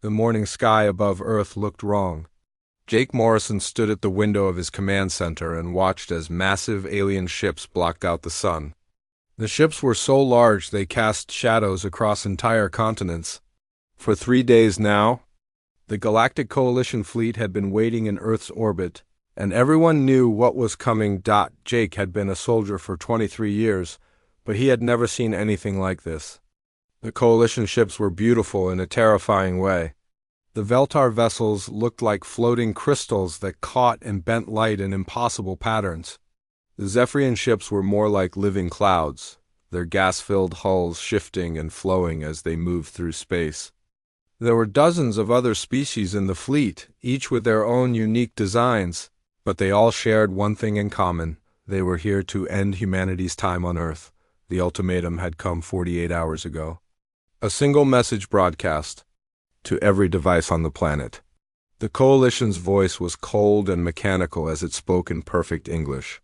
The morning sky above Earth looked wrong. Jake Morrison stood at the window of his command center and watched as massive alien ships blocked out the sun. The ships were so large they cast shadows across entire continents. For 3 days now, the Galactic Coalition fleet had been waiting in Earth's orbit, and everyone knew what was coming. Jake had been a soldier for 23 years, but he had never seen anything like this. The Coalition ships were beautiful in a terrifying way. The Veltar vessels looked like floating crystals that caught and bent light in impossible patterns. The Zephyrian ships were more like living clouds, their gas-filled hulls shifting and flowing as they moved through space. There were dozens of other species in the fleet, each with their own unique designs, but they all shared one thing in common. They were here to end humanity's time on Earth. The ultimatum had come 48 hours ago. A single message broadcast to every device on the planet. The Coalition's voice was cold and mechanical as it spoke in perfect English.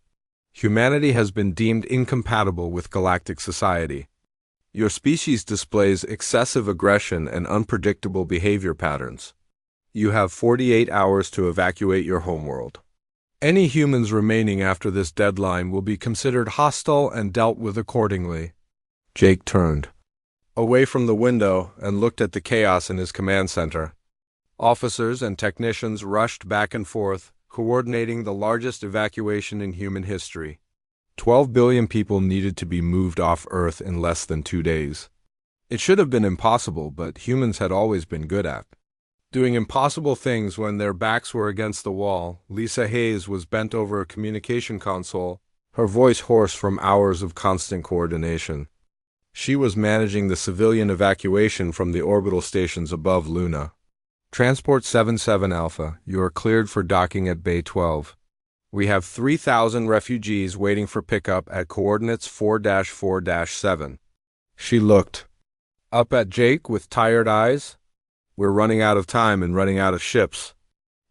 Humanity has been deemed incompatible with galactic society. Your species displays excessive aggression and unpredictable behavior patterns. You have 48 hours to evacuate your homeworld. Any humans remaining after this deadline will be considered hostile and dealt with accordingly. Jake turned away from the window and looked at the chaos in his command center. Officers and technicians rushed back and forth, coordinating the largest evacuation in human history. 12 billion people needed to be moved off Earth in less than 2 days. It should have been impossible, but humans had always been good at doing impossible things when their backs were against the wall. Lisa Hayes was bent over a communication console, her voice hoarse from hours of constant coordination. She was managing the civilian evacuation from the orbital stations above Luna. Transport 77 Alpha, you are cleared for docking at Bay 12. We have 3,000 refugees waiting for pickup at coordinates 4-4-7. She looked up at Jake with tired eyes. We're running out of time and running out of ships.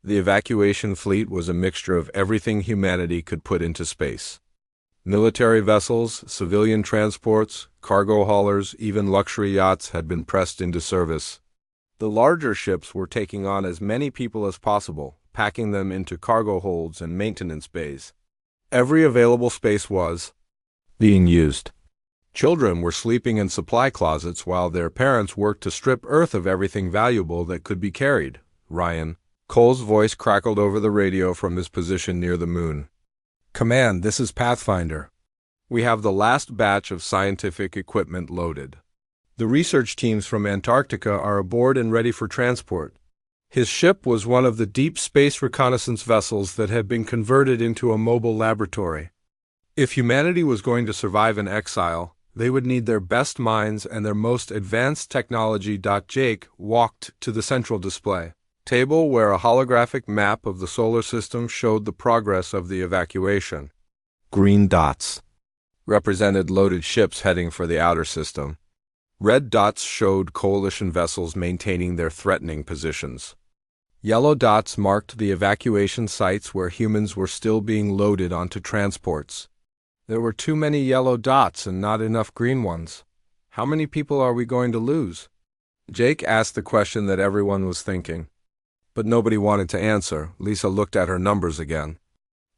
The evacuation fleet was a mixture of everything humanity could put into space. Military vessels, civilian transports, cargo haulers, even luxury yachts had been pressed into service. The larger ships were taking on as many people as possible, packing them into cargo holds and maintenance bays. Every available space was being used. Children were sleeping in supply closets while their parents worked to strip Earth of everything valuable that could be carried. Ryan, Cole's voice crackled over the radio from his position near the moon. Command, this is Pathfinder. We have the last batch of scientific equipment loaded. The research teams from Antarctica are aboard and ready for transport. His ship was one of the deep space reconnaissance vessels that had been converted into a mobile laboratory. If humanity was going to survive in exile, they would need their best minds and their most advanced technology. Jake walked to the central display table where a holographic map of the solar system showed the progress of the evacuation. Green dots represented loaded ships heading for the outer system. Red dots showed coalition vessels maintaining their threatening positions. Yellow dots marked the evacuation sites where humans were still being loaded onto transports. There were too many yellow dots and not enough green ones. How many people are we going to lose? Jake asked the question that everyone was thinking. But nobody wanted to answer. Lisa looked at her numbers again.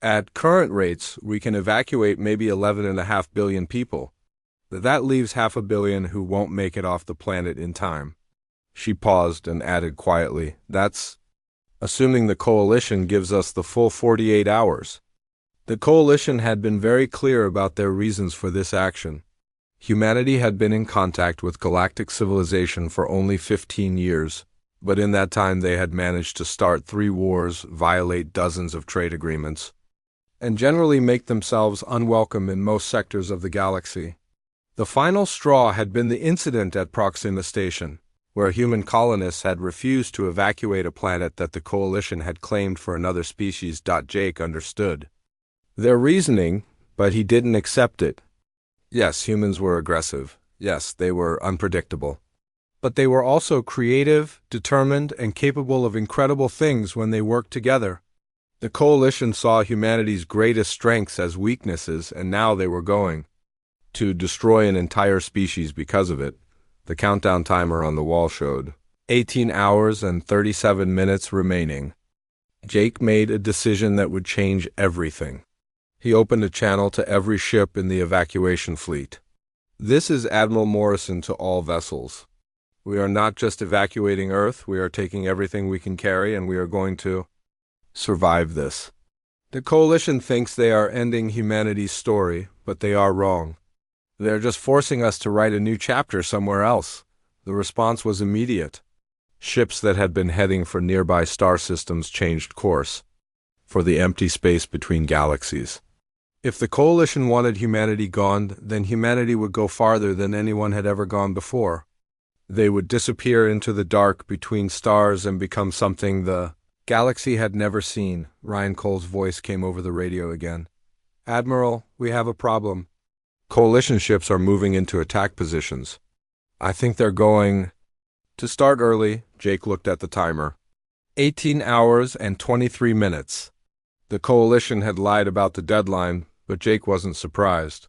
At current rates, we can evacuate maybe 11.5 billion people. That leaves 500 million who won't make it off the planet in time. She paused and added quietly, that's assuming the Coalition gives us the full 48 hours. The Coalition had been very clear about their reasons for this action. Humanity had been in contact with galactic civilization for only 15 years, but in that time they had managed to start 3 wars, violate dozens of trade agreements, and generally make themselves unwelcome in most sectors of the galaxy. The final straw had been the incident at Proxima Station, where human colonists had refused to evacuate a planet that the Coalition had claimed for another species. Jake understood their reasoning, but he didn't accept it. Yes, humans were aggressive. Yes, they were unpredictable. But they were also creative, determined, and capable of incredible things when they worked together. The Coalition saw humanity's greatest strengths as weaknesses, and now they were going to destroy an entire species because of it. The countdown timer on the wall showed 18 hours and 37 minutes remaining. Jake made a decision that would change everything. He opened a channel to every ship in the evacuation fleet. This is Admiral Morrison to all vessels. We are not just evacuating Earth, we are taking everything we can carry and we are going to survive this. The Coalition thinks they are ending humanity's story, but they are wrong. They are just forcing us to write a new chapter somewhere else. The response was immediate. Ships that had been heading for nearby star systems changed course for the empty space between galaxies. If the Coalition wanted humanity gone, then humanity would go farther than anyone had ever gone before. They would disappear into the dark between stars and become something the galaxy had never seen. Ryan Cole's voice came over the radio again. Admiral, we have a problem. Coalition ships are moving into attack positions. I think they're going to start early. Jake looked at the timer. 18 hours and 23 minutes. The Coalition had lied about the deadline, but Jake wasn't surprised.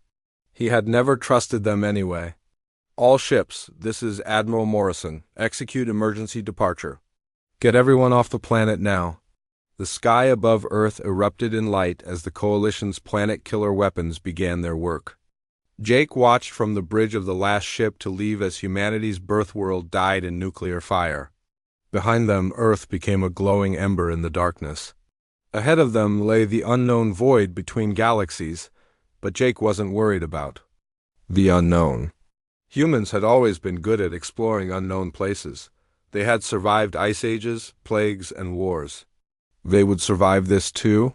He had never trusted them anyway. All ships, this is Admiral Morrison. Execute emergency departure. Get everyone off the planet now. The sky above Earth erupted in light as the Coalition's planet-killer weapons began their work. Jake watched from the bridge of the last ship to leave as humanity's birth world died in nuclear fire. Behind them, Earth became a glowing ember in the darkness. Ahead of them lay the unknown void between galaxies, but Jake wasn't worried about the unknown. Humans had always been good at exploring unknown places. They had survived ice ages, plagues, and wars. They would survive this too?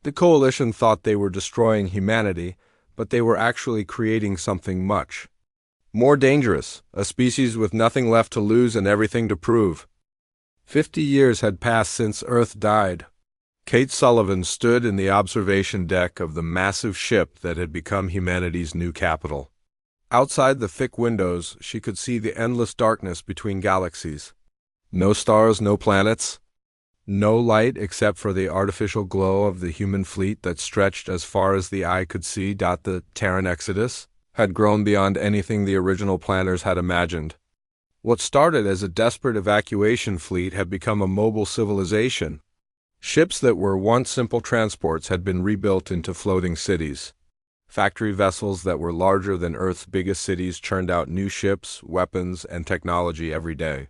The Coalition thought they were destroying humanity, but they were actually creating something much more dangerous, a species with nothing left to lose and everything to prove. 50 years had passed since Earth died. Kate Sullivan stood in the observation deck of the massive ship that had become humanity's new capital. Outside the thick windows, she could see the endless darkness between galaxies. No stars, no planets. No light except for the artificial glow of the human fleet that stretched as far as the eye could see. The Terran Exodus had grown beyond anything the original planners had imagined. What started as a desperate evacuation fleet had become a mobile civilization. Ships that were once simple transports had been rebuilt into floating cities. Factory vessels that were larger than Earth's biggest cities churned out new ships, weapons, and technology every day.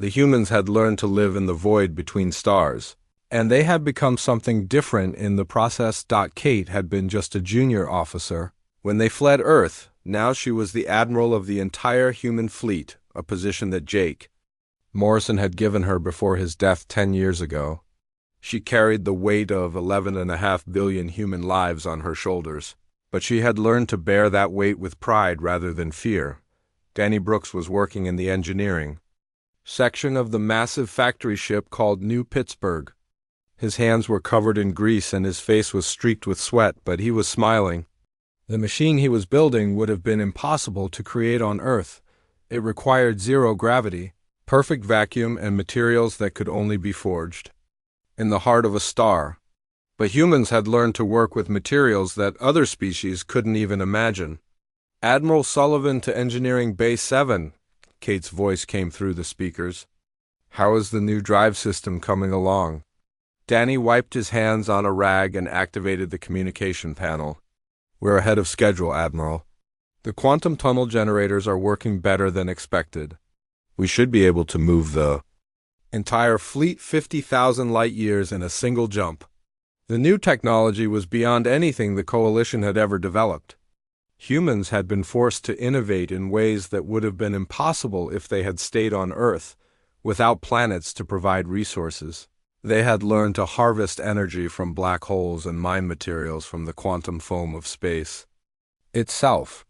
The humans had learned to live in the void between stars, and they had become something different in the process. Kate had been just a junior officer when they fled Earth. Now she was the admiral of the entire human fleet, a position that Jake Morrison had given her before his death 10 years ago. She carried the weight of 11.5 billion human lives on her shoulders, but she had learned to bear that weight with pride rather than fear. Danny Brooks was working in the engineering section of the massive factory ship called New Pittsburgh. His hands were covered in grease and his face was streaked with sweat, but he was smiling. The machine he was building would have been impossible to create on Earth. It required zero gravity, perfect vacuum, and materials that could only be forged in the heart of a star. But humans had learned to work with materials that other species couldn't even imagine. Admiral Sullivan to Engineering Base 7. Kate's voice came through the speakers. How is the new drive system coming along? Danny wiped his hands on a rag and activated the communication panel. We're ahead of schedule, Admiral. The quantum tunnel generators are working better than expected. We should be able to move the entire fleet 50,000 light-years in a single jump. The new technology was beyond anything the Coalition had ever developed. Humans had been forced to innovate in ways that would have been impossible if they had stayed on Earth, without planets to provide resources. They had learned to harvest energy from black holes and mine materials from the quantum foam of space itself.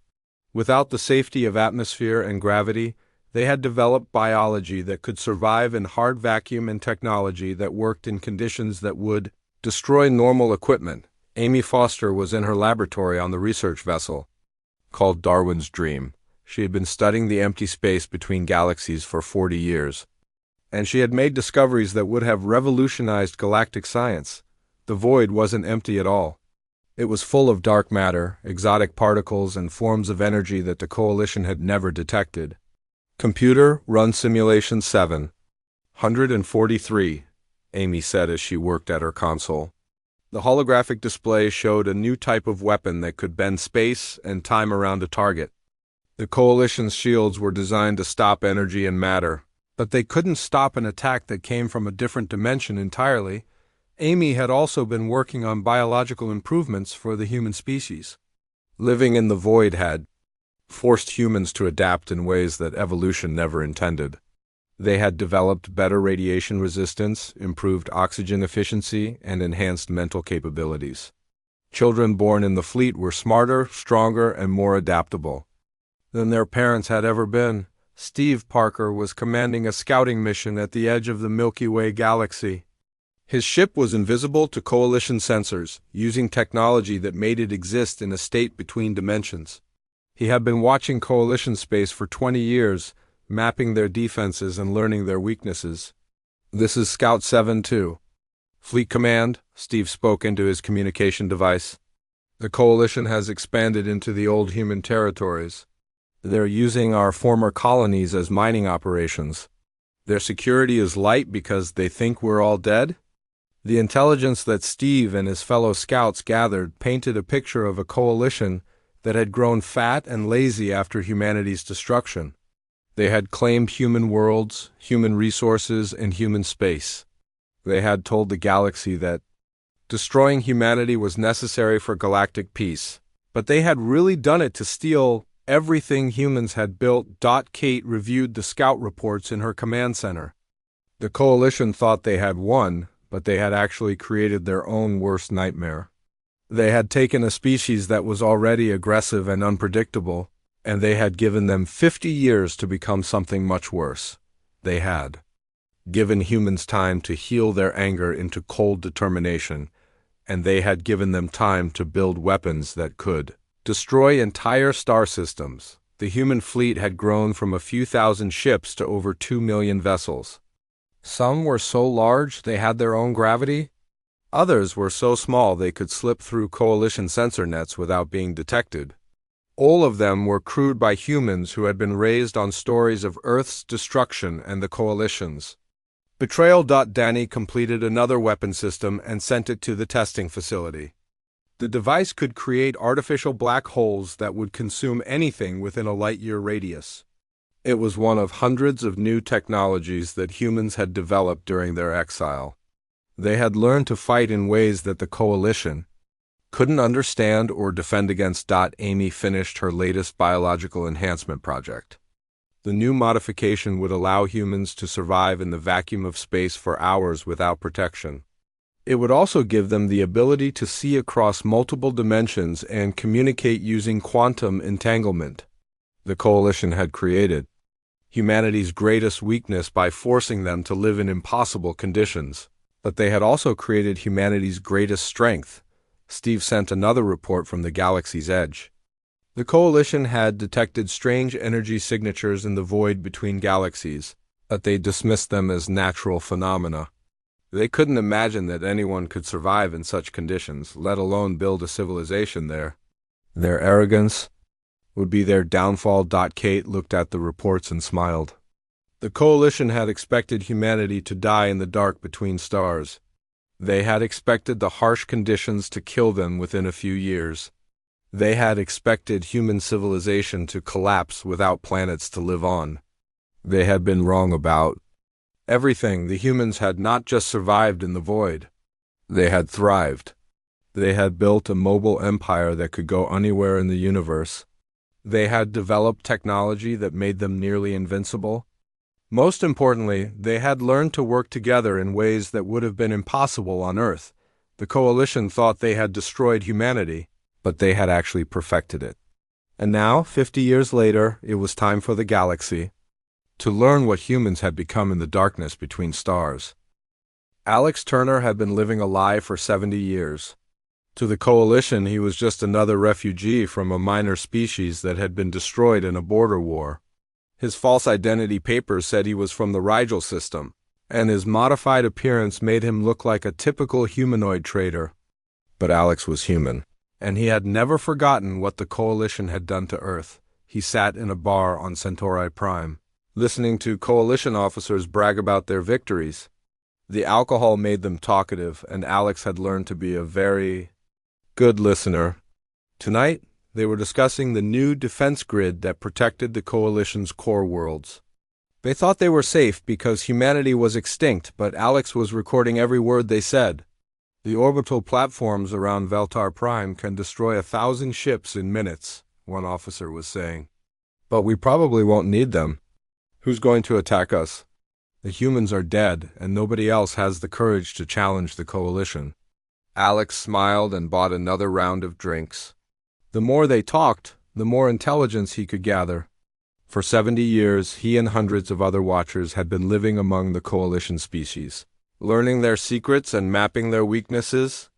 Without the safety of atmosphere and gravity, they had developed biology that could survive in hard vacuum and technology that worked in conditions that would destroy normal equipment. Amy Foster was in her laboratory on the research vessel called Darwin's Dream. She had been studying the empty space between galaxies for 40 years, and she had made discoveries that would have revolutionized galactic science. The void wasn't empty at all. It was full of dark matter, exotic particles, and forms of energy that the Coalition had never detected. Computer, run simulation 743, Amy said as she worked at her console. The holographic display showed a new type of weapon that could bend space and time around a target. The Coalition's shields were designed to stop energy and matter, but they couldn't stop an attack that came from a different dimension entirely. Amy had also been working on biological improvements for the human species. Living in the void had forced humans to adapt in ways that evolution never intended. They had developed better radiation resistance, improved oxygen efficiency, and enhanced mental capabilities. Children born in the fleet were smarter, stronger, and more adaptable than their parents had ever been. Steve Parker was commanding a scouting mission at the edge of the Milky Way galaxy. His ship was invisible to Coalition sensors, using technology that made it exist in a state between dimensions. He had been watching Coalition space for 20 years, mapping their defenses and learning their weaknesses. "This is Scout 7-2. Fleet Command," Steve spoke into his communication device. "The Coalition has expanded into the old human territories. They're using our former colonies as mining operations. Their security is light because they think we're all dead?" The intelligence that Steve and his fellow scouts gathered painted a picture of a coalition that had grown fat and lazy after humanity's destruction. They had claimed human worlds, human resources, and human space. They had told the galaxy that destroying humanity was necessary for galactic peace, but they had really done it to steal everything humans had built. Kate reviewed the scout reports in her command center. The Coalition thought they had won, but they had actually created their own worst nightmare. They had taken a species that was already aggressive and unpredictable, and they had given them 50 years to become something much worse. They had given humans time to heal their anger into cold determination, and they had given them time to build weapons that could destroy entire star systems. The human fleet had grown from a few thousand ships to over 2 million vessels. Some were so large they had their own gravity. Others were so small they could slip through Coalition sensor nets without being detected. All of them were crewed by humans who had been raised on stories of Earth's destruction and the Coalition's betrayal. Danny completed another weapon system and sent it to the testing facility. The device could create artificial black holes that would consume anything within a light-year radius. It was one of hundreds of new technologies that humans had developed during their exile. They had learned to fight in ways that the Coalition couldn't understand or defend against. Amy finished her latest biological enhancement project. The new modification would allow humans to survive in the vacuum of space for hours without protection. It would also give them the ability to see across multiple dimensions and communicate using quantum entanglement. The Coalition had created humanity's greatest weakness by forcing them to live in impossible conditions, but they had also created humanity's greatest strength. Steve sent another report from the galaxy's edge. The Coalition had detected strange energy signatures in the void between galaxies, but they dismissed them as natural phenomena. They couldn't imagine that anyone could survive in such conditions, let alone build a civilization there. Their arrogance would be their downfall. Kate looked at the reports and smiled. The Coalition had expected humanity to die in the dark between stars. They had expected the harsh conditions to kill them within a few years. They had expected human civilization to collapse without planets to live on. They had been wrong about everything. The humans had not just survived in the void. They had thrived. They had built a mobile empire that could go anywhere in the universe. They had developed technology that made them nearly invincible. Most importantly, they had learned to work together in ways that would have been impossible on Earth. The Coalition thought they had destroyed humanity, but they had actually perfected it. And now, 50 years later, it was time for the galaxy to learn what humans had become in the darkness between stars. Alex Turner had been living a lie for 70 years. To the Coalition, he was just another refugee from a minor species that had been destroyed in a border war. His false identity papers said he was from the Rigel system, and his modified appearance made him look like a typical humanoid trader. But Alex was human, and he had never forgotten what the Coalition had done to Earth. He sat in a bar on Centauri Prime. listening to coalition officers brag about their victories. The alcohol made them talkative, and Alex had learned to be a very good listener. Tonight, they were discussing the new defense grid that protected the coalition's core worlds. They thought they were safe because humanity was extinct, but Alex was recording every word they said. The orbital platforms around Veltar Prime can destroy 1,000 ships in minutes, one officer was saying. But we probably won't need them. Who's going to attack us? The humans are dead, and nobody else has the courage to challenge the coalition. Alex smiled and bought another round of drinks. The more they talked, the more intelligence he could gather. For 70 years, he and hundreds of other watchers had been living among the coalition species, learning their secrets and mapping their weaknesses.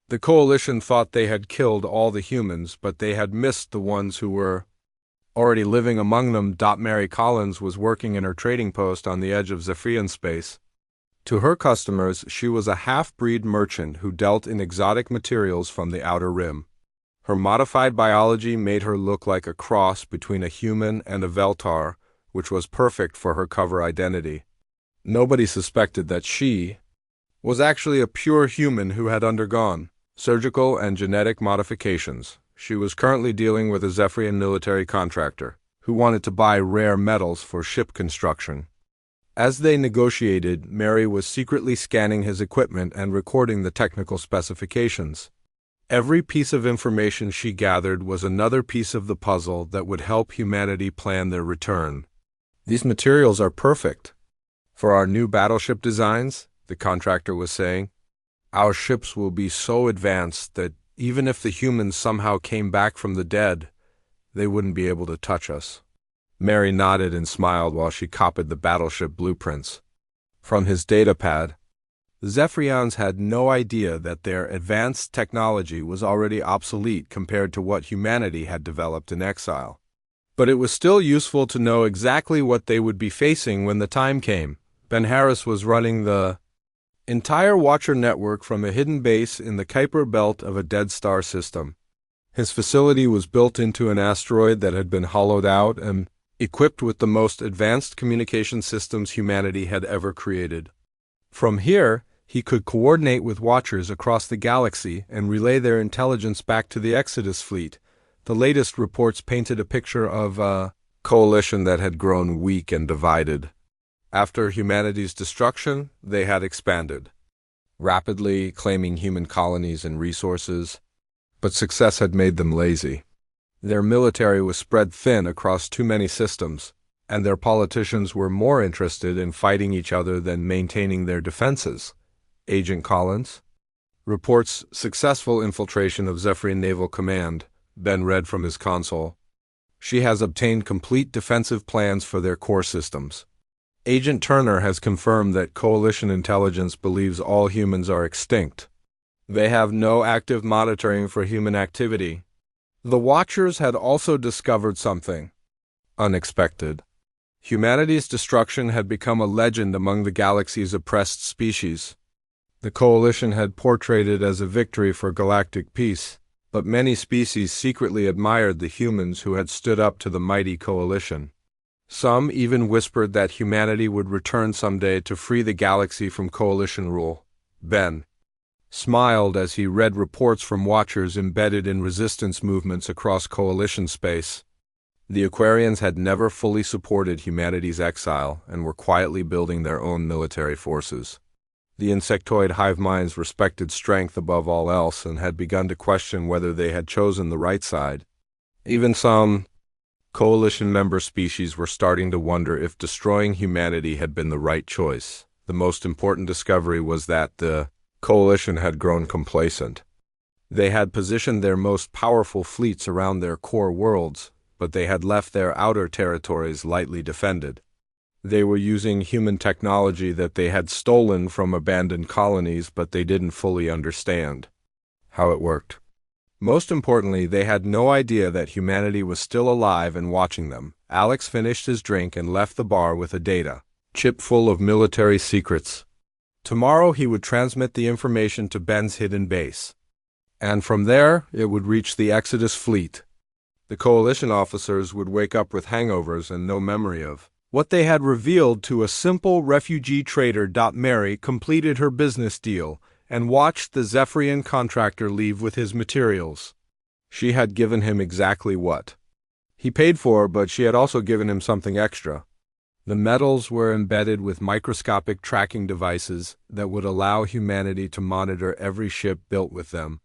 The coalition thought they had killed all the humans, but they had missed the ones who were already living among them. Mary Collins was working in her trading post on the edge of Zephyrian space. To her customers, she was a half-breed merchant who dealt in exotic materials from the Outer Rim. Her modified biology made her look like a cross between a human and a Veltar, which was perfect for her cover identity. Nobody suspected that she was actually a pure human who had undergone surgical and genetic modifications. She was currently dealing with a Zephyrian military contractor who wanted to buy rare metals for ship construction. As they negotiated, Mary was secretly scanning his equipment and recording the technical specifications. Every piece of information she gathered was another piece of the puzzle that would help humanity plan their return. These materials are perfect for our new battleship designs, the contractor was saying. Our ships will be so advanced that even if the humans somehow came back from the dead, they wouldn't be able to touch us. Mary nodded and smiled while she copied the battleship blueprints from his datapad. The Zephyrians had no idea that their advanced technology was already obsolete compared to what humanity had developed in exile. But it was still useful to know exactly what they would be facing when the time came. Ben Harris was running the entire Watcher network from a hidden base in the Kuiper belt of a dead star system. His facility was built into an asteroid that had been hollowed out and equipped with the most advanced communication systems humanity had ever created. From here, he could coordinate with Watchers across the galaxy and relay their intelligence back to the Exodus fleet. The latest reports painted a picture of a coalition that had grown weak and divided. After humanity's destruction, they had expanded, rapidly claiming human colonies and resources, but success had made them lazy. Their military was spread thin across too many systems, and their politicians were more interested in fighting each other than maintaining their defenses. Agent Collins reports successful infiltration of Zephyrian Naval Command, Ben read from his console. She has obtained complete defensive plans for their core systems. Agent Turner has confirmed that Coalition intelligence believes all humans are extinct. They have no active monitoring for human activity. The Watchers had also discovered something unexpected. Humanity's destruction had become a legend among the galaxy's oppressed species. The Coalition had portrayed it as a victory for galactic peace, but many species secretly admired the humans who had stood up to the mighty Coalition. Some even whispered that humanity would return someday to free the galaxy from Coalition rule. Ben smiled as he read reports from Watchers embedded in resistance movements across Coalition space. The Aquarians had never fully supported humanity's exile and were quietly building their own military forces. The insectoid hive minds respected strength above all else and had begun to question whether they had chosen the right side. Even some Coalition member species were starting to wonder if destroying humanity had been the right choice. The most important discovery was that the Coalition had grown complacent. They had positioned their most powerful fleets around their core worlds, but they had left their outer territories lightly defended. They were using human technology that they had stolen from abandoned colonies, but they didn't fully understand how it worked. Most importantly, they had no idea that humanity was still alive and watching them. Alex finished his drink and left the bar with a data chip full of military secrets. Tomorrow he would transmit the information to Ben's hidden base, and from there it would reach the Exodus fleet. The Coalition officers would wake up with hangovers and no memory of What they had revealed to a simple refugee trader. Mary completed her business deal and watched the Zephyrian contractor leave with his materials. She had given him exactly what he paid for, but she had also given him something extra. The metals were embedded with microscopic tracking devices that would allow humanity to monitor every ship built with them.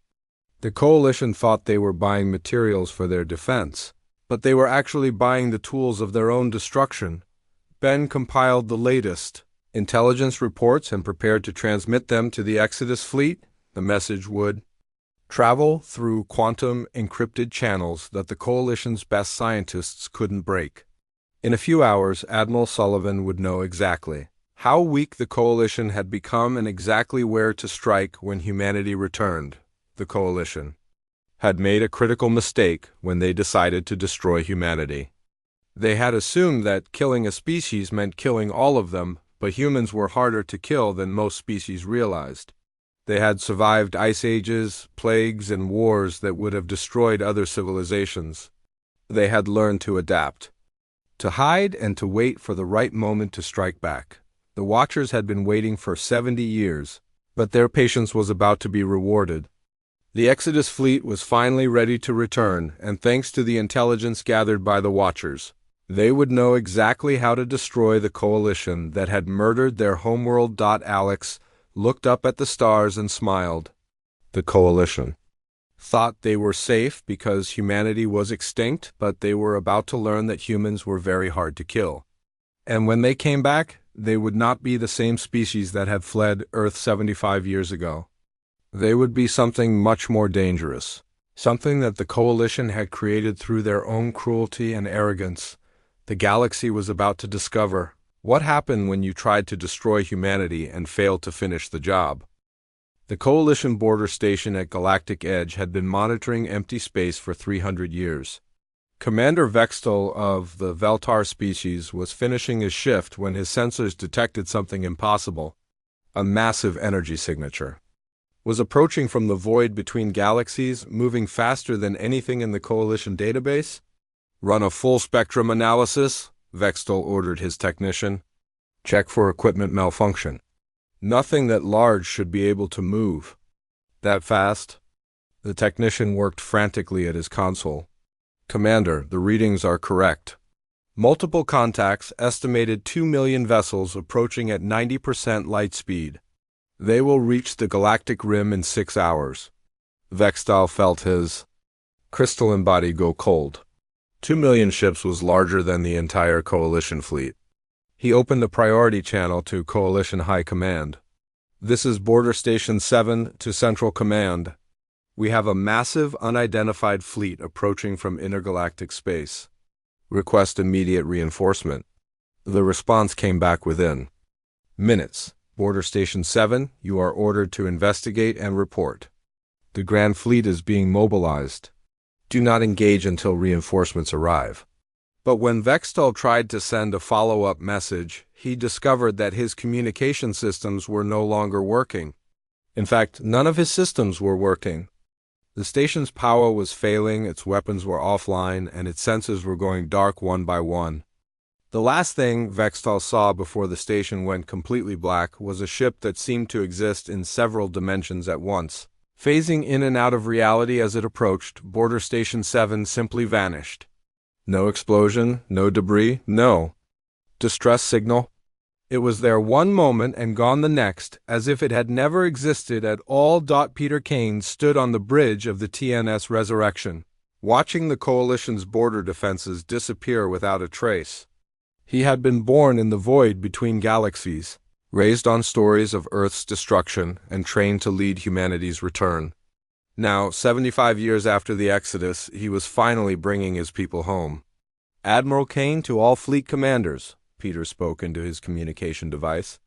The Coalition thought they were buying materials for their defense, but they were actually buying the tools of their own destruction. Ben compiled the latest intelligence reports and prepared to transmit them to the Exodus fleet. The message would travel through quantum encrypted channels that the Coalition's best scientists couldn't break. In a few hours, Admiral Sullivan would know exactly how weak the Coalition had become and exactly where to strike when humanity returned. The Coalition had made a critical mistake when they decided to destroy humanity. They had assumed that killing a species meant killing all of them, but humans were harder to kill than most species realized. They had survived ice ages, plagues, and wars that would have destroyed other civilizations. They had learned to adapt, to hide, and to wait for the right moment to strike back. The Watchers had been waiting for 70 years, but their patience was about to be rewarded. The Exodus fleet was finally ready to return, and thanks to the intelligence gathered by the Watchers, they would know exactly how to destroy the Coalition that had murdered their homeworld. Alex looked up at the stars and smiled. The Coalition thought they were safe because humanity was extinct, but they were about to learn that humans were very hard to kill. And when they came back, they would not be the same species that had fled Earth 75 years ago. They would be something much more dangerous, something that the Coalition had created through their own cruelty and arrogance. The galaxy was about to discover what happened when you tried to destroy humanity and failed to finish the job. The Coalition border station at Galactic Edge had been monitoring empty space for 300 years. Commander Vextal of the Veltar species was finishing his shift when his sensors detected something impossible. A massive energy signature was approaching from the void between galaxies, moving faster than anything in the Coalition database. Run a full-spectrum analysis, Vextal ordered his technician. Check for equipment malfunction. Nothing that large should be able to move that fast. The technician worked frantically at his console. Commander, the readings are correct. Multiple contacts estimated 2 million vessels approaching at 90% light speed. They will reach the galactic rim in 6 hours. Vextal felt his crystalline body go cold. 2 million ships was larger than the entire Coalition fleet. He opened the priority channel to Coalition High Command. This is Border Station 7 to Central Command. We have a massive unidentified fleet approaching from intergalactic space. Request immediate reinforcement. The response came back within minutes. Border Station 7, you are ordered to investigate and report. The Grand Fleet is being mobilized. Do not engage until reinforcements arrive. But when Vextal tried to send a follow-up message, he discovered that his communication systems were no longer working. In fact, none of his systems were working. The station's power was failing, its weapons were offline, and its sensors were going dark one by one. The last thing Vextal saw before the station went completely black was a ship that seemed to exist in several dimensions at once. Phasing in and out of reality as it approached, Border Station 7 simply vanished. No explosion, no debris, no distress signal. It was there one moment and gone the next, as if it had never existed at all. Peter Kane stood on the bridge of the TNS Resurrection, watching the Coalition's border defenses disappear without a trace. He had been born in the void between galaxies, raised on stories of Earth's destruction, and trained to lead humanity's return. Now, 75 years after the Exodus, he was finally bringing his people home. Admiral Kane to all fleet commanders, Peter spoke into his communication device.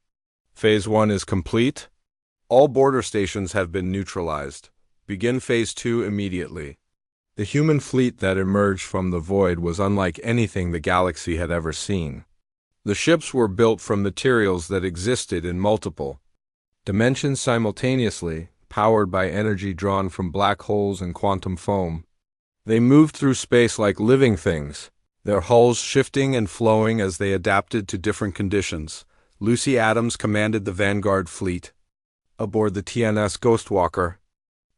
Phase 1 is complete. All border stations have been neutralized. Begin Phase 2 immediately. The human fleet that emerged from the void was unlike anything the galaxy had ever seen. The ships were built from materials that existed in multiple dimensions simultaneously, powered by energy drawn from black holes and quantum foam. They moved through space like living things, their hulls shifting and flowing as they adapted to different conditions. Lucy Adams commanded the Vanguard fleet aboard the TNS Ghostwalker.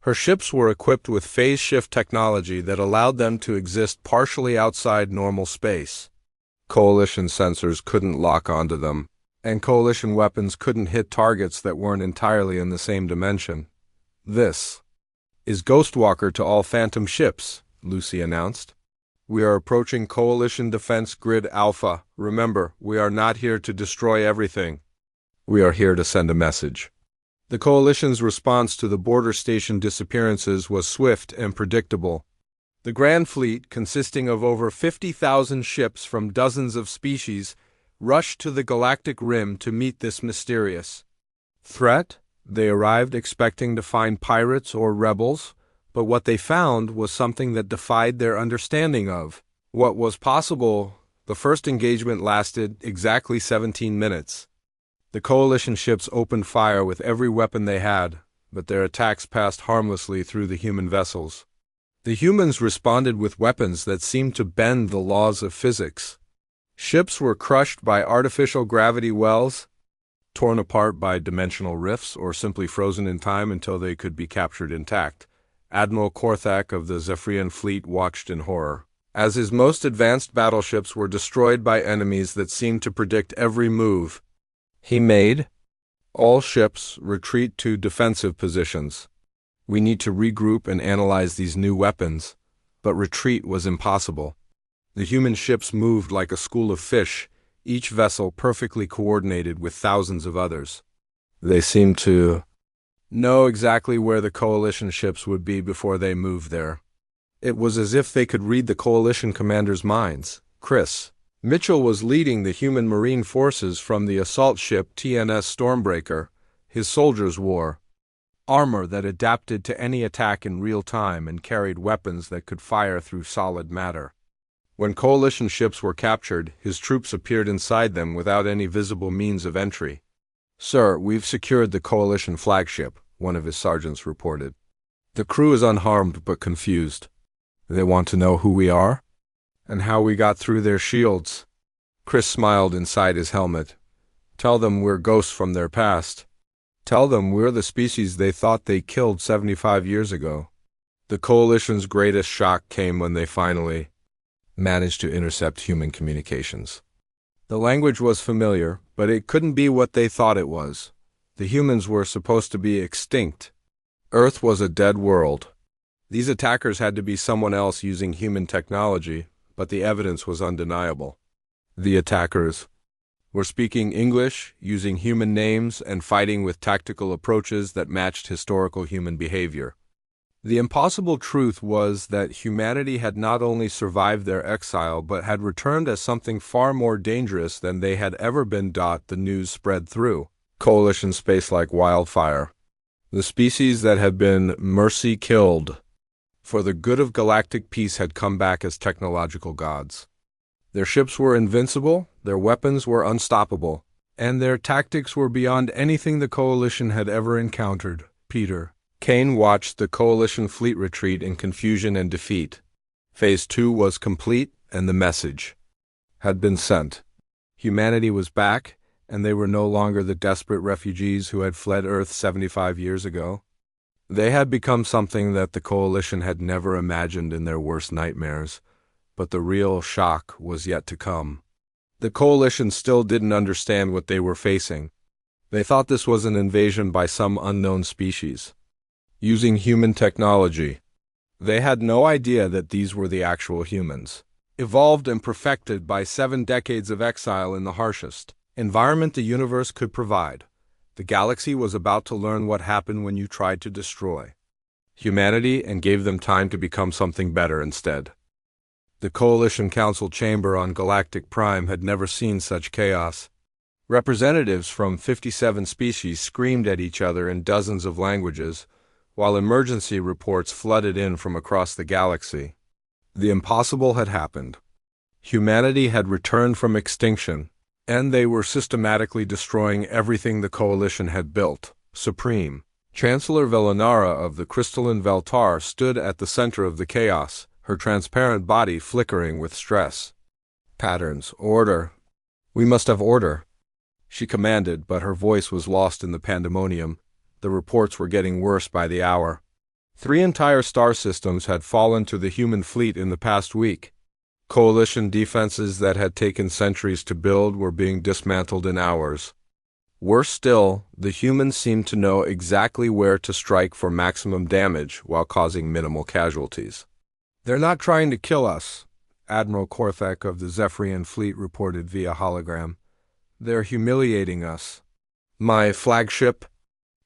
Her ships were equipped with phase shift technology that allowed them to exist partially outside normal space. Coalition sensors couldn't lock onto them, and Coalition weapons couldn't hit targets that weren't entirely in the same dimension. "This is Ghostwalker to all Phantom ships," Lucy announced. "We are approaching Coalition Defense Grid Alpha. Remember, we are not here to destroy everything. We are here to send a message." The Coalition's response to the border station disappearances was swift and predictable. The Grand Fleet, consisting of over 50,000 ships from dozens of species, rushed to the galactic rim to meet this mysterious threat. They arrived expecting to find pirates or rebels, but what they found was something that defied their understanding of what was possible. The first engagement lasted exactly 17 minutes. The Coalition ships opened fire with every weapon they had, but their attacks passed harmlessly through the human vessels. The humans responded with weapons that seemed to bend the laws of physics. Ships were crushed by artificial gravity wells, torn apart by dimensional rifts, or simply frozen in time until they could be captured intact. Admiral Korthak of the Zephyrian fleet watched in horror as his most advanced battleships were destroyed by enemies that seemed to predict every move he made. "All ships retreat to defensive positions. We need to regroup and analyze these new weapons." But retreat was impossible. The human ships moved like a school of fish, each vessel perfectly coordinated with thousands of others. They seemed to know exactly where the Coalition ships would be before they moved there. It was as if they could read the Coalition commanders' minds. Chris Mitchell was leading the human marine forces from the assault ship TNS Stormbreaker. His soldiers wore armor that adapted to any attack in real time and carried weapons that could fire through solid matter. When Coalition ships were captured, his troops appeared inside them without any visible means of entry. "Sir, we've secured the Coalition flagship," one of his sergeants reported. "The crew is unharmed but confused. They want to know who we are and how we got through their shields." Chris smiled inside his helmet. "Tell them we're ghosts from their past. Tell them we're the species they thought they killed 75 years ago." The Coalition's greatest shock came when they finally managed to intercept human communications. The language was familiar, but it couldn't be what they thought it was. The humans were supposed to be extinct. Earth was a dead world. These attackers had to be someone else using human technology, but the evidence was undeniable. The attackers were speaking English, using human names, and fighting with tactical approaches that matched historical human behavior. The impossible truth was that humanity had not only survived their exile, but had returned as something far more dangerous than they had ever been. The news spread through Coalition space like wildfire. The species that had been mercy killed for the good of galactic peace had come back as technological gods. Their ships were invincible, their weapons were unstoppable, and their tactics were beyond anything the Coalition had ever encountered. Peter Kane watched the Coalition fleet retreat in confusion and defeat. Phase 2 was complete, and the message had been sent. Humanity was back, and they were no longer the desperate refugees who had fled Earth 75 years ago. They had become something that the Coalition had never imagined in their worst nightmares, but the real shock was yet to come. The Coalition still didn't understand what they were facing. They thought this was an invasion by some unknown species, using human technology. They had no idea that these were the actual humans, evolved and perfected by 7 decades of exile in the harshest environment the universe could provide. The galaxy was about to learn what happened when you tried to destroy humanity and gave them time to become something better instead. The Coalition Council chamber on Galactic Prime had never seen such chaos. Representatives from 57 species screamed at each other in dozens of languages, while emergency reports flooded in from across the galaxy. The impossible had happened. Humanity had returned from extinction, and they were systematically destroying everything the Coalition had built. Supreme Chancellor Velinara of the crystalline Veltar stood at the center of the chaos, her transparent body flickering with stress. Patterns. Order. We must have order. She commanded, but her voice was lost in the pandemonium. The reports were getting worse by the hour. 3 entire star systems had fallen to the human fleet in the past week. Coalition defenses that had taken centuries to build were being dismantled in hours. Worse still, the humans seemed to know exactly where to strike for maximum damage while causing minimal casualties. "They're not trying to kill us," Admiral Korthek of the Zephyrian fleet reported via hologram. "They're humiliating us. My flagship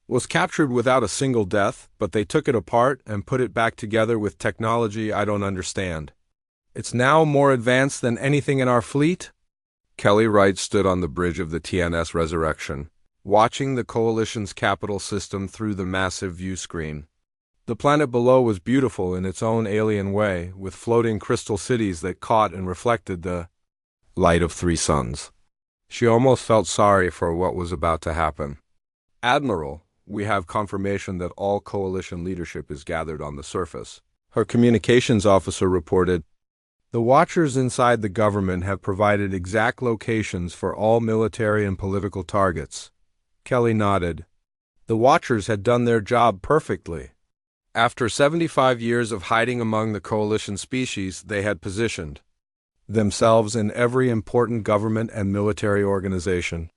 was captured without a single death, but they took it apart and put it back together with technology I don't understand. It's now more advanced than anything in our fleet." Kelly Wright stood on the bridge of the TNS Resurrection, watching the Coalition's capital system through the massive view screen. The planet below was beautiful in its own alien way, with floating crystal cities that caught and reflected the light of 3 suns. She almost felt sorry for what was about to happen. "Admiral, we have confirmation that all Coalition leadership is gathered on the surface," her communications officer reported. "The Watchers inside the government have provided exact locations for all military and political targets." Kelly nodded. The Watchers had done their job perfectly. After 75 years of hiding among the Coalition species, they had positioned themselves in every important government and military organization.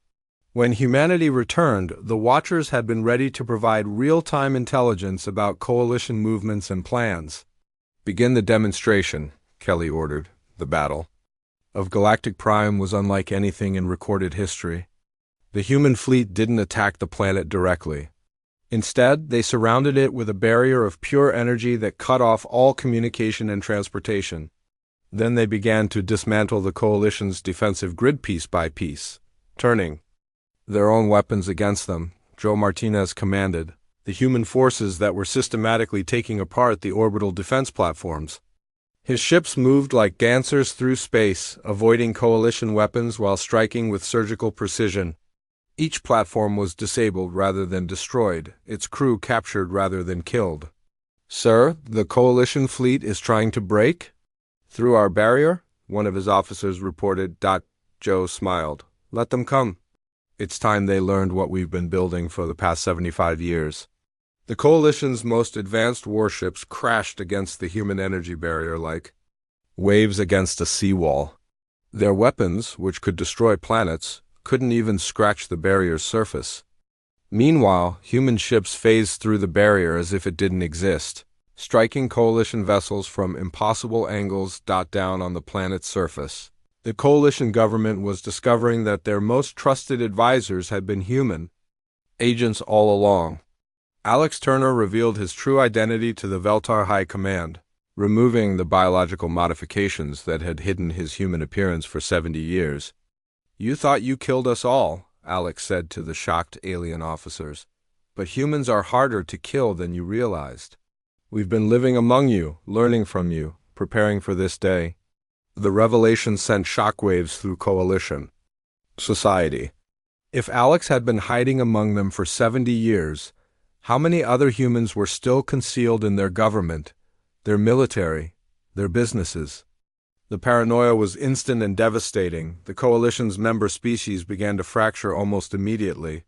When humanity returned, the Watchers had been ready to provide real-time intelligence about Coalition movements and plans. "Begin the demonstration," Kelly ordered. The battle of Galactic Prime was unlike anything in recorded history. The human fleet didn't attack the planet directly. Instead, they surrounded it with a barrier of pure energy that cut off all communication and transportation. Then they began to dismantle the Coalition's defensive grid piece by piece, turning their own weapons against them. Joe Martinez commanded the human forces that were systematically taking apart the orbital defense platforms. His ships moved like dancers through space, avoiding Coalition weapons while striking with surgical precision. Each platform was disabled rather than destroyed, its crew captured rather than killed. "Sir, the Coalition fleet is trying to break through our barrier," one of his officers reported. Joe smiled. "Let them come. It's time they learned what we've been building for the past 75 years. The Coalition's most advanced warships crashed against the human energy barrier like waves against a seawall. Their weapons, which could destroy planets, couldn't even scratch the barrier's surface. Meanwhile, human ships phased through the barrier as if it didn't exist, striking Coalition vessels from impossible angles down on the planet's surface. The Coalition government was discovering that their most trusted advisors had been human agents all along. Alex Turner revealed his true identity to the Veltar High Command, removing the biological modifications that had hidden his human appearance for 70 years. "You thought you killed us all," Alex said to the shocked alien officers. "But humans are harder to kill than you realized. We've been living among you, learning from you, preparing for this day." The revelation sent shockwaves through Coalition society. If Alex had been hiding among them for 70 years, how many other humans were still concealed in their government, their military, their businesses? The paranoia was instant and devastating. The Coalition's member species began to fracture almost immediately.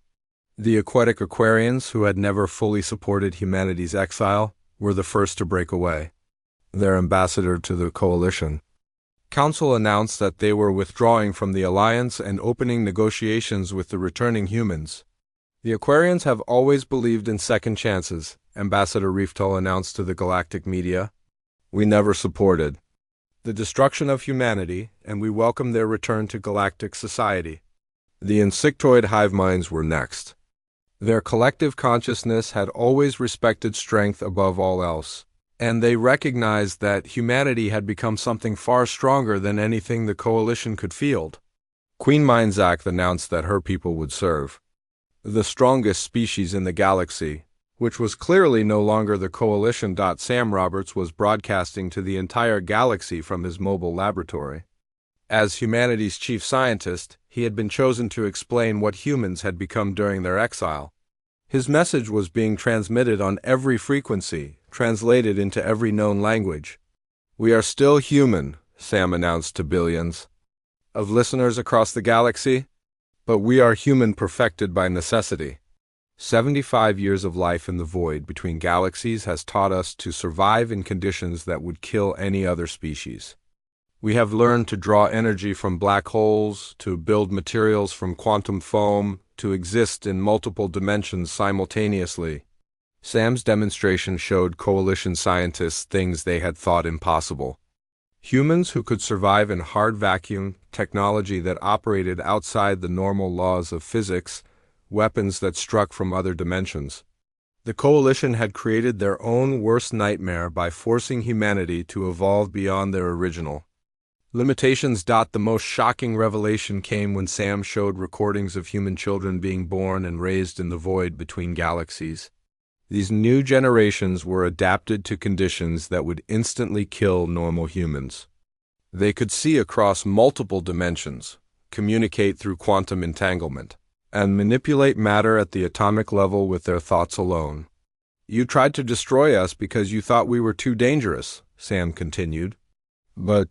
The aquatic Aquarians, who had never fully supported humanity's exile, were the first to break away. Their ambassador to the Coalition Council announced that they were withdrawing from the Alliance and opening negotiations with the returning humans. "The Aquarians have always believed in second chances," Ambassador Reeftal announced to the galactic media. "We never supported the destruction of humanity, and we welcome their return to galactic society." The insectoid hive minds were next. Their collective consciousness had always respected strength above all else, and they recognized that humanity had become something far stronger than anything the Coalition could field. Queen Mindzak announced that her people would serve the strongest species in the galaxy, which was clearly no longer the Coalition. Sam Roberts was broadcasting to the entire galaxy from his mobile laboratory. As humanity's chief scientist, he had been chosen to explain what humans had become during their exile. His message was being transmitted on every frequency, translated into every known language. "We are still human," Sam announced to billions. of listeners across the galaxy, but we are human perfected by necessity. 75 years of life in the void between galaxies has taught us to survive in conditions that would kill any other species. We have learned to draw energy from black holes, to build materials from quantum foam, to exist in multiple dimensions simultaneously. Sam's demonstration showed Coalition scientists things they had thought impossible. Humans who could survive in hard vacuum, technology that operated outside the normal laws of physics, weapons that struck from other dimensions. The Coalition had created their own worst nightmare by forcing humanity to evolve beyond their original limitations. The most shocking revelation came when Sam showed recordings of human children being born and raised in the void between galaxies. These new generations were adapted to conditions that would instantly kill normal humans. They could see across multiple dimensions, communicate through quantum entanglement, and manipulate matter at the atomic level with their thoughts alone. You tried to destroy us because you thought we were too dangerous, Sam continued. But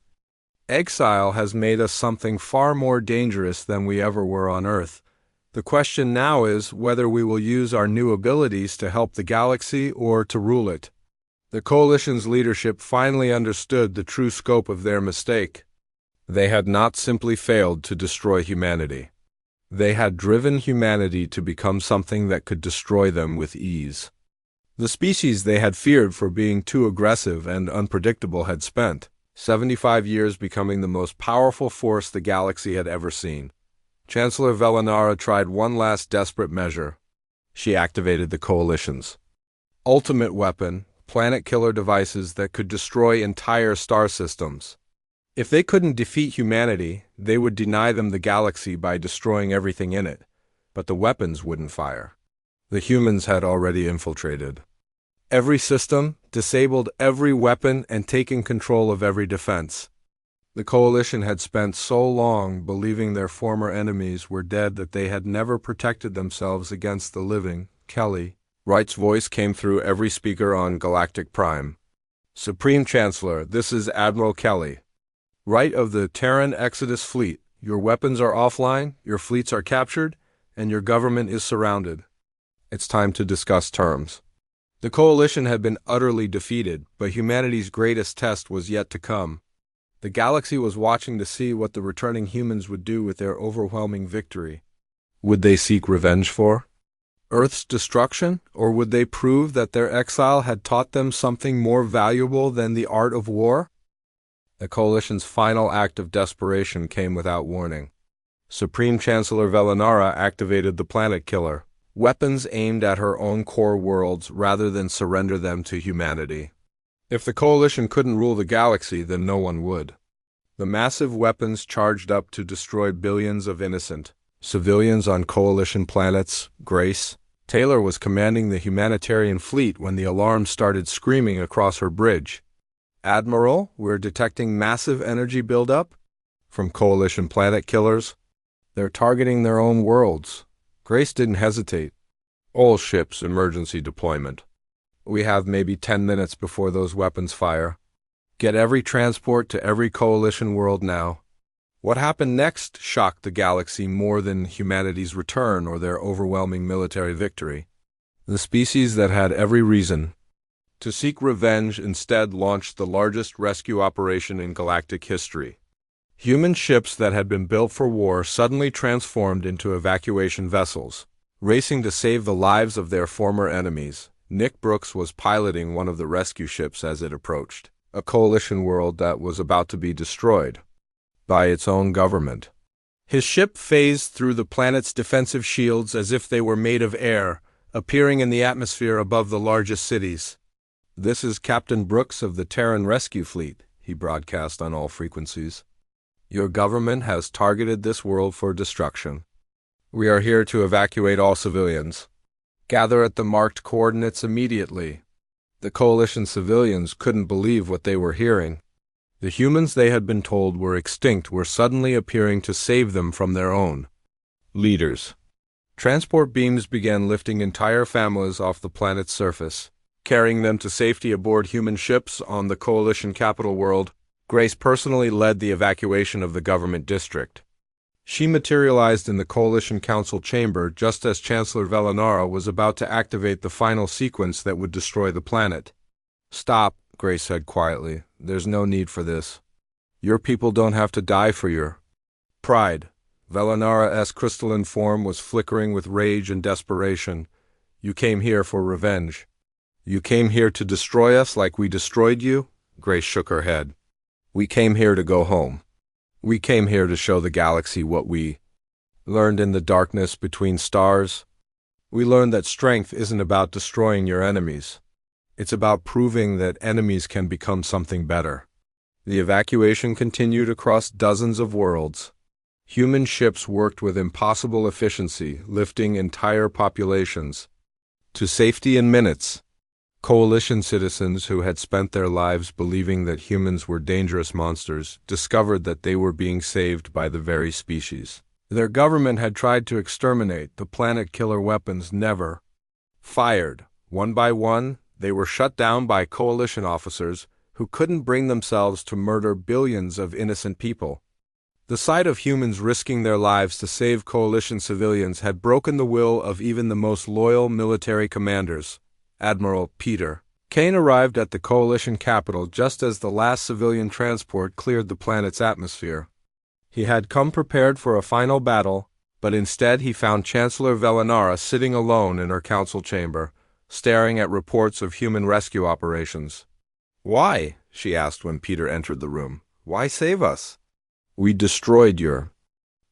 exile has made us something far more dangerous than we ever were on Earth. The question now is whether we will use our new abilities to help the galaxy or to rule it. The Coalition's leadership finally understood the true scope of their mistake. They had not simply failed to destroy humanity. They had driven humanity to become something that could destroy them with ease. The species they had feared for being too aggressive and unpredictable had spent 75 years becoming the most powerful force the galaxy had ever seen. Chancellor Velinara tried one last desperate measure. She activated the Coalition's ultimate weapon, planet-killer devices that could destroy entire star systems. If they couldn't defeat humanity, they would deny them the galaxy by destroying everything in it, but the weapons wouldn't fire. The humans had already infiltrated every system, disabled every weapon, and taken control of every defense. The Coalition had spent so long believing their former enemies were dead that they had never protected themselves against the living. Kelly, Wright's voice came through every speaker on Galactic Prime. Supreme Chancellor, this is Admiral Kelly. Wright of the Terran Exodus Fleet, your weapons are offline, your fleets are captured, and your government is surrounded. It's time to discuss terms. The Coalition had been utterly defeated, but humanity's greatest test was yet to come. The galaxy was watching to see what the returning humans would do with their overwhelming victory. Would they seek revenge for Earth's destruction, or would they prove that their exile had taught them something more valuable than the art of war? The Coalition's final act of desperation came without warning. Supreme Chancellor Velinara activated the Planet Killer, weapons aimed at her own core worlds rather than surrender them to humanity. If the Coalition couldn't rule the galaxy, then no one would. The massive weapons charged up to destroy billions of innocent civilians on Coalition planets. Grace Taylor was commanding the humanitarian fleet when the alarm started screaming across her bridge. Admiral, we're detecting massive energy buildup from Coalition planet killers. They're targeting their own worlds. Grace didn't hesitate. All ships emergency deployment. We have maybe 10 minutes before those weapons fire. Get every transport to every Coalition world now. What happened next shocked the galaxy more than humanity's return or their overwhelming military victory. The species that had every reason to seek revenge instead launched the largest rescue operation in galactic history. Human ships that had been built for war suddenly transformed into evacuation vessels, racing to save the lives of their former enemies. Nick Brooks was piloting one of the rescue ships as it approached a Coalition world that was about to be destroyed by its own government. His ship phased through the planet's defensive shields as if they were made of air, appearing in the atmosphere above the largest cities. This is Captain Brooks of the Terran Rescue Fleet, he broadcast on all frequencies. Your government has targeted this world for destruction. We are here to evacuate all civilians. Gather at the marked coordinates immediately. The Coalition civilians couldn't believe what they were hearing. The humans they had been told were extinct were suddenly appearing to save them from their own leaders. Transport beams began lifting entire families off the planet's surface, carrying them to safety aboard human ships on the Coalition capital world. Grace personally led the evacuation of the government district. She materialized in the Coalition Council chamber just as Chancellor Velanara was about to activate the final sequence that would destroy the planet. "Stop," Grace said quietly. "There's no need for this. Your people don't have to die for your pride." Velanara's crystalline form was flickering with rage and desperation. "You came here for revenge. You came here to destroy us like we destroyed you?" Grace shook her head. "We came here to go home. We came here to show the galaxy what we learned in the darkness between stars. We learned that strength isn't about destroying your enemies. It's about proving that enemies can become something better." The evacuation continued across dozens of worlds. Human ships worked with impossible efficiency, lifting entire populations to safety in minutes. Coalition citizens who had spent their lives believing that humans were dangerous monsters discovered that they were being saved by the very species their government had tried to exterminate. The planet-killer weapons never fired. One by one, they were shut down by Coalition officers who couldn't bring themselves to murder billions of innocent people. The sight of humans risking their lives to save Coalition civilians had broken the will of even the most loyal military commanders. Admiral Peter Kane arrived at the Coalition capital just as the last civilian transport cleared the planet's atmosphere. He had come prepared for a final battle, but instead he found Chancellor Velanara sitting alone in her council chamber, staring at reports of human rescue operations. "Why?" she asked when Peter entered the room. "Why save us? We destroyed your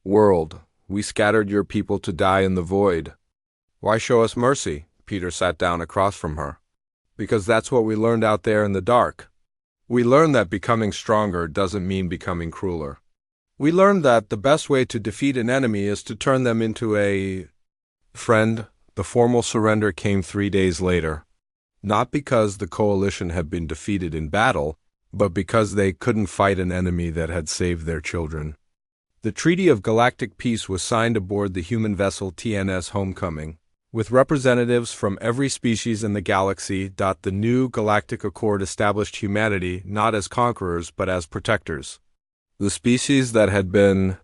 world. We scattered your people to die in the void. Why show us mercy?" Peter sat down across from her. "Because that's what we learned out there in the dark. We learned that becoming stronger doesn't mean becoming crueler. We learned that the best way to defeat an enemy is to turn them into a friend." The formal surrender came 3 days later. Not because the Coalition had been defeated in battle, but because they couldn't fight an enemy that had saved their children. The Treaty of Galactic Peace was signed aboard the human vessel TNS Homecoming, with representatives from every species in the galaxy. The new Galactic Accord established humanity not as conquerors but as protectors. The species that had been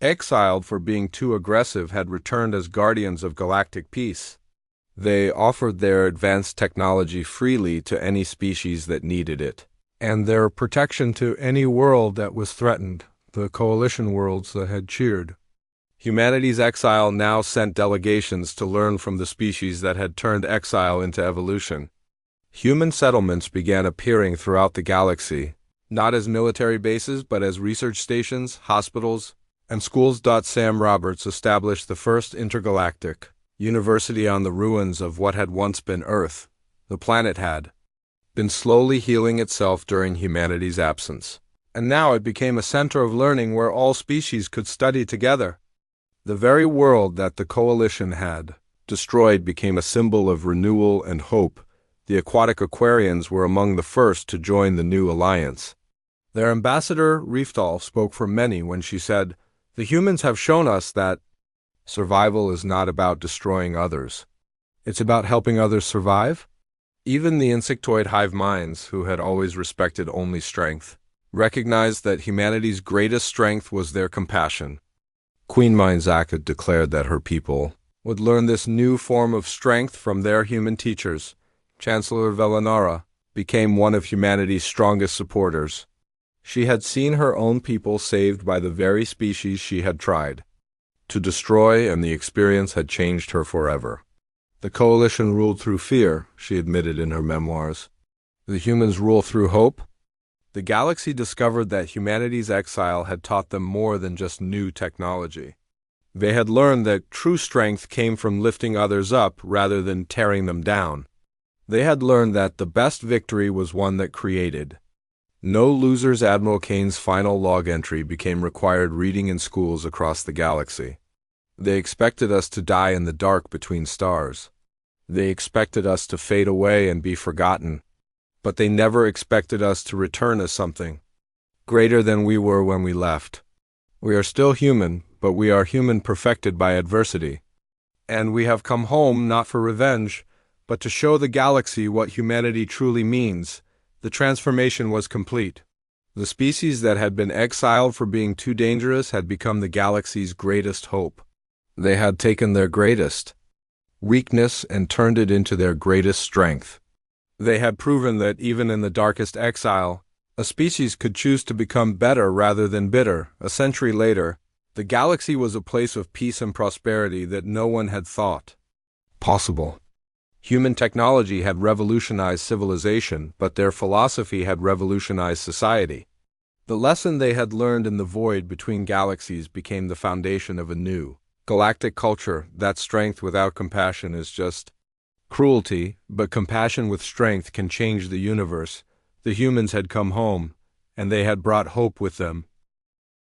exiled for being too aggressive had returned as guardians of galactic peace. They offered their advanced technology freely to any species that needed it, and their protection to any world that was threatened, the Coalition worlds that had cheered. Humanity's exile now sent delegations to learn from the species that had turned exile into evolution. Human settlements began appearing throughout the galaxy, not as military bases but as research stations, hospitals, and schools. Sam Roberts established the first intergalactic university on the ruins of what had once been Earth. The planet had been slowly healing itself during humanity's absence, and now it became a center of learning where all species could study together. The very world that the Coalition had destroyed became a symbol of renewal and hope. The aquatic Aquarians were among the first to join the new alliance. Their ambassador, Rieftal, spoke for many when she said, "The humans have shown us that survival is not about destroying others. It's about helping others survive." Even the insectoid hive minds, who had always respected only strength, recognized that humanity's greatest strength was their compassion. Queen Mind Zaka declared that her people would learn this new form of strength from their human teachers. Chancellor Velanara became one of humanity's strongest supporters. She had seen her own people saved by the very species she had tried to destroy, and the experience had changed her forever. "The Coalition ruled through fear," she admitted in her memoirs. "The humans rule through hope." The galaxy discovered that humanity's exile had taught them more than just new technology. They had learned that true strength came from lifting others up rather than tearing them down. They had learned that the best victory was one that created no losers. Admiral Kane's final log entry became required reading in schools across the galaxy. They expected us to die in the dark between stars. They expected us to fade away and be forgotten. But they never expected us to return as something greater than we were when we left. We are still human, but we are human perfected by adversity. And we have come home not for revenge, but to show the galaxy what humanity truly means. The transformation was complete. The species that had been exiled for being too dangerous had become the galaxy's greatest hope. They had taken their greatest weakness and turned it into their greatest strength. They had proven that even in the darkest exile, a species could choose to become better rather than bitter. A century later, the galaxy was a place of peace and prosperity that no one had thought possible. Human technology had revolutionized civilization, but their philosophy had revolutionized society. The lesson they had learned in the void between galaxies became the foundation of a new galactic culture. That strength without compassion is just cruelty, but compassion with strength can change the universe. The humans had come home, and they had brought hope with them.